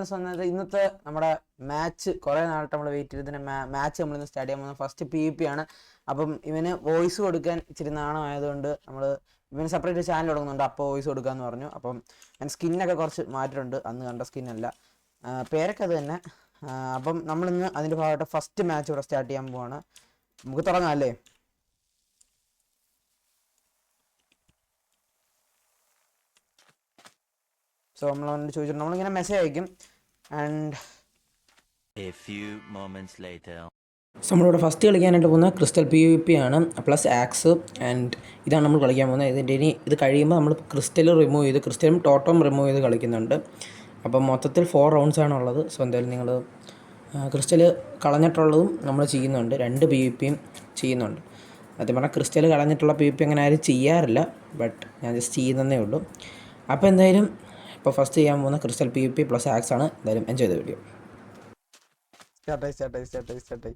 Guys വന്നത് ഇന്നത്തെ നമ്മുടെ മാച്ച് കുറേ നാളായിട്ട് നമ്മൾ വെയിറ്റ് ചെയ്തതിന് മാച്ച് നമ്മളിന്ന് സ്റ്റാർട്ട് ചെയ്യാൻ പോകുന്നത് ഫസ്റ്റ് PvP ആണ്. അപ്പം ഇവന് വോയിസ് കൊടുക്കാൻ ഇച്ചിരി നാണമായതുകൊണ്ട് നമ്മൾ ഇവന് സെപ്പറേറ്റ് ചാനൽ തുടങ്ങുന്നുണ്ട്. അപ്പോൾ വോയിസ് കൊടുക്കാമെന്ന് പറഞ്ഞു. അപ്പം ഞാൻ സ്കിന്നൊക്കെ കുറച്ച് മാറ്റിയിട്ടുണ്ട്, അന്ന് കണ്ട സ്കിന്നല്ല, പേരൊക്കെ അത് തന്നെ. അപ്പം നമ്മളിന്ന് അതിൻ്റെ ഭാഗമായിട്ട് ഫസ്റ്റ് മാച്ച് ഇവിടെ സ്റ്റാർട്ട് ചെയ്യാൻ പോവാണ്. നമുക്ക് തുടങ്ങാം അല്ലേ? സോ നമ്മളവനോട് ചോദിച്ചിട്ട് നമ്മളിങ്ങനെ മെസ്സേജ് അയക്കും. ആൻഡ് നമ്മളിവിടെ ഫസ്റ്റ് കളിക്കാനായിട്ട് പോകുന്നത് ക്രിസ്റ്റൽ PvP ആണ്, പ്ലസ് ആക്സ്. ആൻഡ് ഇതാണ് നമ്മൾ കളിക്കാൻ പോകുന്നത്. ഇത് കഴിയുമ്പോൾ നമ്മൾ ക്രിസ്റ്റൽ റിമൂവ് ചെയ്ത് ക്രിസ്റ്റലും ടോട്ടം റിമൂവ് ചെയ്ത് കളിക്കുന്നുണ്ട്. അപ്പം മൊത്തത്തിൽ 4 റൗണ്ട്സാണ് ഉള്ളത്. സോ എന്തായാലും നിങ്ങൾ ക്രിസ്റ്റൽ കളഞ്ഞിട്ടുള്ളതും നമ്മൾ ചെയ്യുന്നുണ്ട്, 2 PvPയും ചെയ്യുന്നുണ്ട്. സത്യം പറഞ്ഞാൽ ക്രിസ്റ്റൽ കളഞ്ഞിട്ടുള്ള PvP അങ്ങനെ ആരും ചെയ്യാറില്ല, ബട്ട് ഞാൻ ജസ്റ്റ് ചെയ്യുന്നതേ ഉള്ളൂ. അപ്പോൾ എന്തായാലും ഇപ്പോൾ ഫസ്റ്റ് ചെയ്യാൻ പോകുന്ന ക്രിസ്റ്റൽ PvP പ്ലസ് ആക്സ് ആണ്. എന്തായാലും എൻജോയ് ചെയ്ത വീഡിയോ. സ്റ്റാർട്ടായി.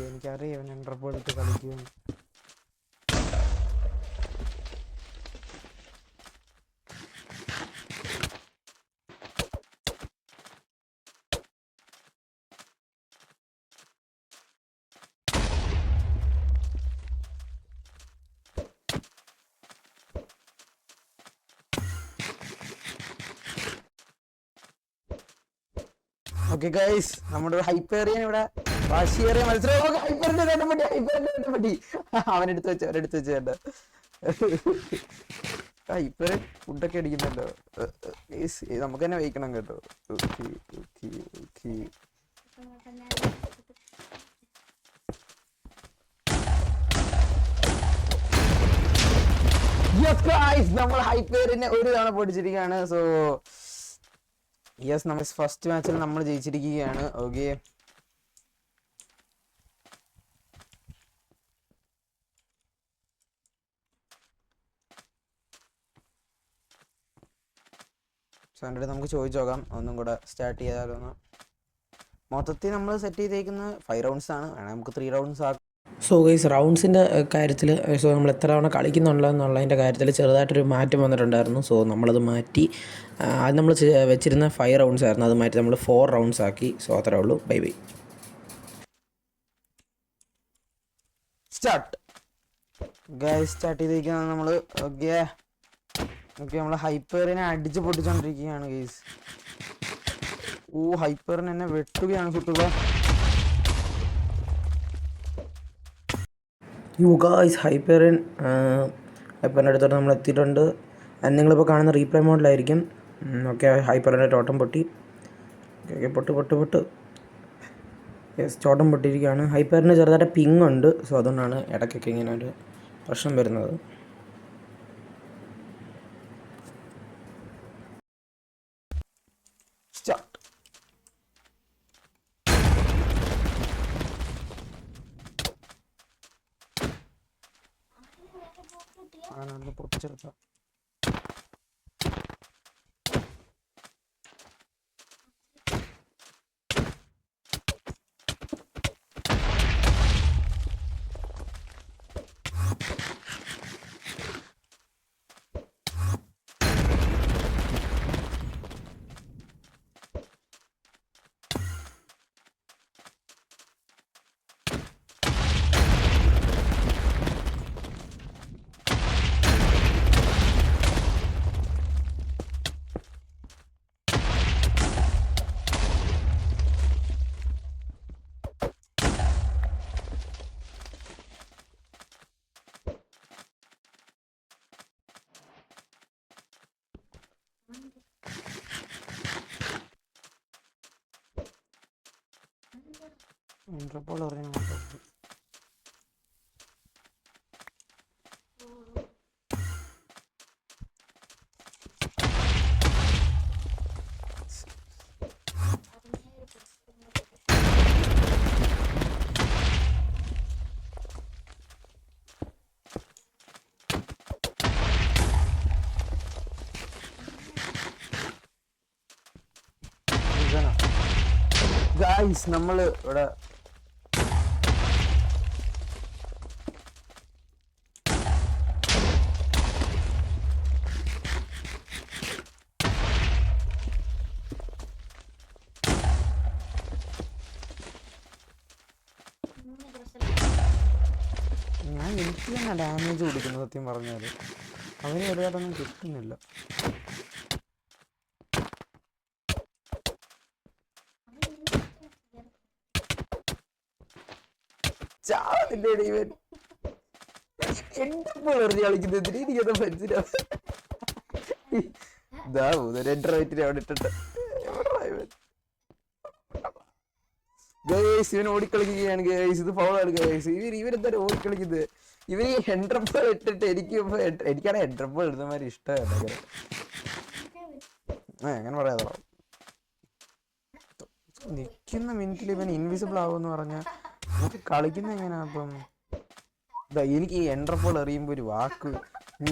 എനിക്കറിയാം ഇവൻ എൻട്രപ്പോൾ എടുത്ത് കളിക്കുമെന്ന്. ഓക്കെ ഗൈസ്, നമ്മുടെ ഹൈപ്പേറിയൻ ഇവിടെ വാശിയേറിയ മത്സരം. ഹൈപ്പറിന്റെ അവനെടുത്ത് വെച്ച് കേട്ടോ. ഹൈപ്പേറിയൻ ഫുഡൊക്കെ അടിക്കുന്നല്ലോ. നമുക്ക് തന്നെ വയ്ക്കണം കേട്ടോ. നമ്മൾ ഹൈപ്പേറിനെ ഒരു തവണ പൊടിച്ചിരിക്കുകയാണ്. സോ യെസ്, നമ്മൾ ഫസ്റ്റ് മാച്ചിൽ നമ്മൾ ജയിച്ചിരിക്കുകയാണ്. ഓക്കെ, സോ എൻ്റെ നമുക്ക് ചോദിച്ചു നോക്കാം ഒന്നും കൂടെ സ്റ്റാർട്ട് ചെയ്താലോന്ന്. മൊത്തത്തിൽ നമ്മൾ സെറ്റ് ചെയ്തേക്കുന്ന 5 റൗണ്ട്സ് ആണ്, വേണമെങ്കിൽ നമുക്ക് 3 റൗണ്ട്സ് ആക്കാം. സോ ഗൈസ്, റൗണ്ട്സിൻ്റെ കാര്യത്തിൽ സോ നമ്മൾ എത്ര തവണ കളിക്കുന്നുണ്ടോ എന്നുള്ളതിൻ്റെ കാര്യത്തിൽ ചെറുതായിട്ടൊരു മാറ്റം വന്നിട്ടുണ്ടായിരുന്നു. സോ നമ്മളത് മാറ്റി. അത് നമ്മൾ വെച്ചിരുന്ന 5 റൗണ്ട്സ് ആയിരുന്നു, അത് മാറ്റി നമ്മൾ 4 റൗണ്ട്സ് ആക്കി. സോ അത്രേ ഉള്ളൂ. By start. ഗൈസ് സ്റ്റാർട്ട് ചെയ്തിരിക്കുന്നത് നമ്മൾ. ഓക്കെ, നമ്മൾ ഹൈപ്പറിനെ അടിച്ച് പൊട്ടിച്ചോണ്ടിരിക്കുകയാണ് ഗൈസ്. ഹൈപ്പറിന് എന്നെ വെട്ടുകയാണ് സുഹൃത്തുക്കളെ. ഗായ്സ്, ഹൈപ്പറിൻ്റെ അടുത്തോട്ട് നമ്മൾ എത്തിയിട്ടുണ്ട്. നിങ്ങളിപ്പോൾ കാണുന്ന റീപ്ലേ മോഡിലായിരിക്കും. ഓക്കെ, ഹൈപ്പറിൻ്റെ ടോട്ടം പൊട്ടി. ഓക്കെ, പൊട്ട്. യെസ്, ടോട്ടം പൊട്ടിയിരിക്കുകയാണ്. ഹൈപ്പറിന് ചെറുതായിട്ട് പിങ് ഉണ്ട്. സോ അതുകൊണ്ടാണ് ഇടയ്ക്കൊക്കെ ഇങ്ങനെ ഒരു പ്രശ്നം വരുന്നത്. സ്റ്റാർട്ട്. പൊട്ടിച്ചെടുത്ത ഇന്റർപോൾ പറഞ്ഞു. ഗായ്സ് നമ്മൾ ഇവിടെ എനിക്ക് തന്നെ ഡാമേജ് കൊടുക്കുന്നു സത്യം പറഞ്ഞാൽ. അവന് ഒരുപാടൊന്നും കിട്ടുന്നില്ല. കളിക്കുന്നതിന് എനിക്കത് മനസ്സിലാവും. അവിടെ ഇട്ടിട്ട് ഗേസ് ഇവൻ ഓടിക്കളിക്കുകയാണ്. ഗേസ് ഇത് ഫൗളാണ്. ഗേസ് ഇവരെന്തായാലും ഓടിക്കളിക്കുന്നത്. ഇവർ ഈ ഹെൻഡ്രബോൾ ഇട്ടിട്ട് എനിക്കാണ് ഹെൻഡ്രബോൾ ഇടുന്നമാതിരി ഇഷ്ടമാണ്. എങ്ങനെ പറയാതോ, നിൽക്കുന്ന മിനിറ്റിൽ ഇവൻ ഇൻവിസിബിൾ ആവുമെന്ന് പറഞ്ഞാൽ നമുക്ക് കളിക്കുന്ന എങ്ങനെയാ? അപ്പം എനിക്ക് ഈ ഹെൻഡ്രബോൾ എറിയുമ്പോൾ ഒരു വാക്ക്,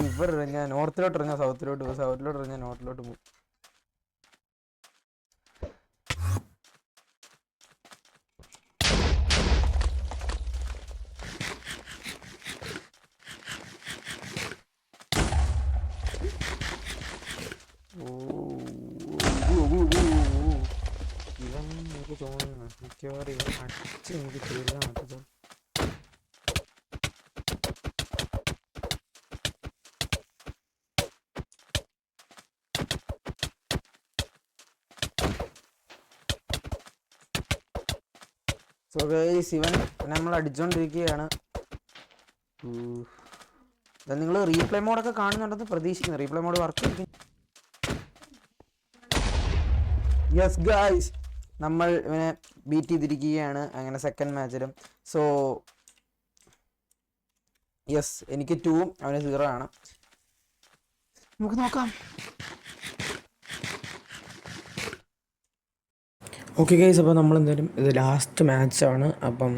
ഇവർ ഞാൻ നോർത്തിലോട്ട് ഇറങ്ങാൻ സൗത്തിലോട്ട് പോകും, സൗത്തിലോട്ട് ഇറങ്ങാൻ നോർത്തിലോട്ട് പോകും. ഇവൻ എനിക്ക് തോന്നുന്നു മിക്കവാറും ഇവൻ അടിച്ച് എനിക്ക് തീർക്കാൻ പറ്റത്തുള്ളൂ. സോ ഗൈസ് ഇവൻ നമ്മൾ അടിച്ചോണ്ടിരിക്കുകയാണ്. നിങ്ങൾ റീപ്ലേ മോഡൊക്കെ കാണുന്നുണ്ടെന്ന് പ്രതീക്ഷിക്കുന്നു. റീപ്ലേ മോഡ് വർക്ക് ചെയ്യും. യെസ് ഗൈസ് നമ്മൾ ഇവനെ ബീറ്റ് ചെയ്തിരിക്കുകയാണ് അങ്ങനെ സെക്കൻഡ് മാച്ചിലും. സോ യെസ് എനിക്ക് 2 അവന് 0 ആണ്. നമുക്ക് നോക്കാം. ഓക്കെ ഗൈസ്, അപ്പോൾ നമ്മളെന്തായാലും ഇത് ലാസ്റ്റ് മാച്ചാണ്. അപ്പം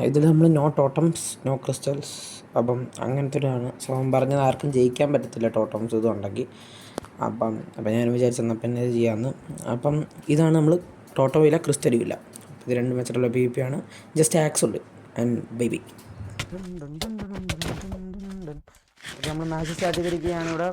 ഇതിൽ നമ്മൾ നോ ടോട്ടംസ് നോ ക്രിസ്റ്റൽസ്, അപ്പം അങ്ങനത്തെ ഒരു ആണ്. സോ അവൻ പറഞ്ഞത് ആർക്കും ജയിക്കാൻ പറ്റത്തില്ല ടോട്ടംസ് ഇതുണ്ടെങ്കിൽ. അപ്പം ഞാൻ വിചാരിച്ചെന്നാൽ പിന്നെ ഇത് ചെയ്യാമെന്ന്. അപ്പം ഇതാണ് നമ്മൾ ടോട്ടോ ഇല്ല ക്രിസ്റ്റലും ഇല്ല. ഇത് 2 മാച്ചിലുള്ള PvP ആണ്. ജസ്റ്റ് ആക്സ് ഉണ്ട് ആൻഡ് ബേബി. നമ്മൾ മാച്ച് സ്റ്റാർട്ട് ചെയ്തിരിക്കുകയാണ് ഇവിടെ.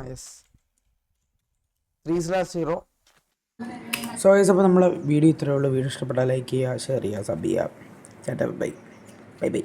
യെസ് 3/0. സോ ഗൈസ്, അപ്പോൾ നമ്മളെ വീഡിയോ ഇത്രയേ ഉള്ളൂ. വീഡിയോ ഇഷ്ടപ്പെട്ടാൽ ലൈക്ക് ചെയ്യുക, ഷെയർ ചെയ്യുക, സബ് ചെയ്യുക. ചേട്ടാ ബൈ ബൈ ബൈ.